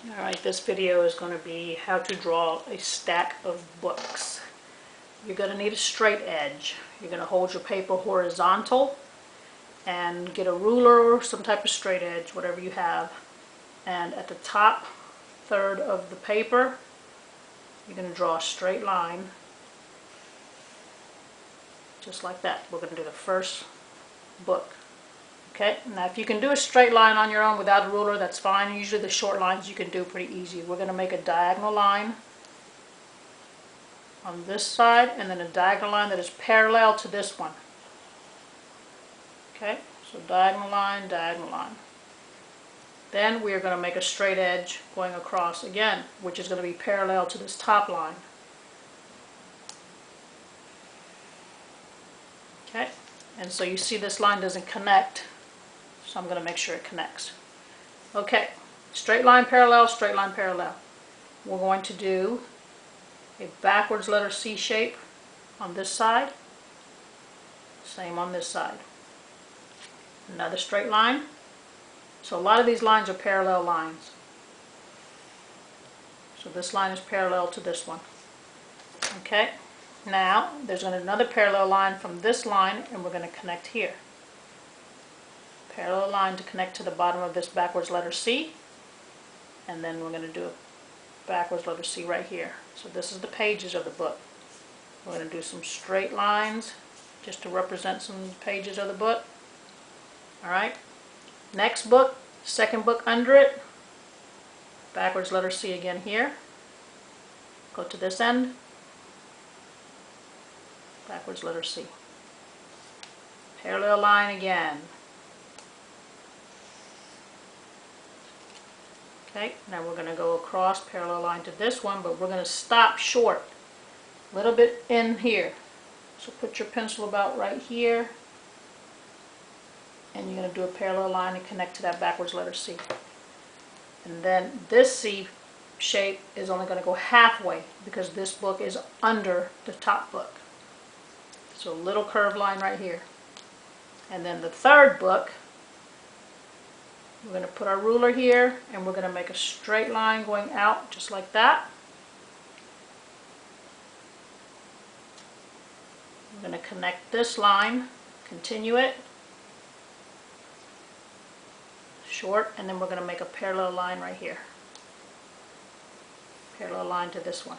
Alright, this video is going to be how to draw a stack of books. You're going to need a straight edge. You're going to hold your paper horizontal and get a ruler or some type of straight edge, whatever you have. And at the top third of the paper, you're going to draw a straight line, just like that. We're going to do the first book. Okay, now if you can do a straight line on your own without a ruler, that's fine. Usually the short lines you can do pretty easy. We're going to make a diagonal line on this side and then a diagonal line that is parallel to this one. Okay, so diagonal line, diagonal line. Then we are going to make a straight edge going across again, which is going to be parallel to this top line. Okay, and so you see this line doesn't connect. So I'm going to make sure it connects. Okay, straight line parallel, straight line parallel. We're going to do a backwards letter C shape on this side. Same on this side. Another straight line. So a lot of these lines are parallel lines. So this line is parallel to this one. Okay, now there's another parallel line from this line and we're going to connect here. Parallel line to connect to the bottom of this backwards letter C, and then we're going to do a backwards letter C right here. So this is the pages of the book. We're going to do some straight lines just to represent some pages of the book. Alright, next book, second book under it, backwards letter C again here. Go to this end, backwards letter C. Parallel line again. Okay, now we're going to go across parallel line to this one, but we're going to stop short, a little bit in here. So put your pencil about right here, and you're going to do a parallel line and connect to that backwards letter C. And then this C shape is only going to go halfway because this book is under the top book. So a little curved line right here. And then the third book, we're going to put our ruler here and we're going to make a straight line going out just like that. We're going to connect this line, continue it, short, and then we're going to make a parallel line right here. Parallel line to this one.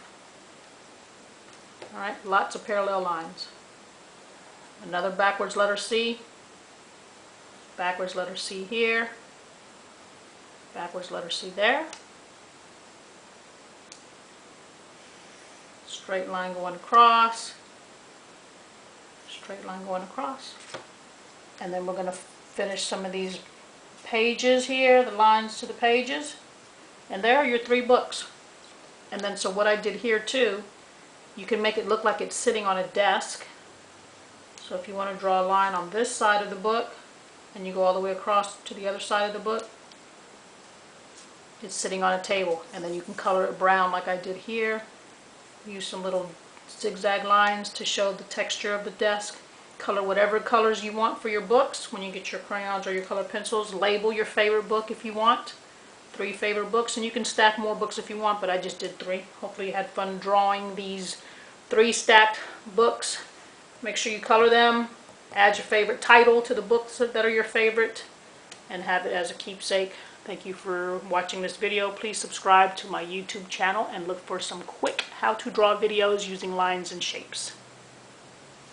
Alright, lots of parallel lines. Another backwards letter C, backwards letter C here, backwards letter C there, straight line going across, straight line going across. And then we're going to finish some of these pages here, the lines to the pages, and there are your three books. And then so what I did here too, you can make it look like it's sitting on a desk. So if you want to draw a line on this side of the book and you go all the way across to the other side of the book, it's sitting on a table, and then you can color it brown like I did here. Use some little zigzag lines to show the texture of the desk. Color whatever colors you want for your books. When you get your crayons or your colored pencils, label your favorite book if you want. 3 favorite books, and you can stack more books if you want, but I just did 3. Hopefully you had fun drawing these 3 stacked books. Make sure you color them, add your favorite title to the books that are your favorite, and have it as a keepsake. Thank you for watching this video. Please subscribe to my YouTube channel and look for some quick how to draw videos using lines and shapes.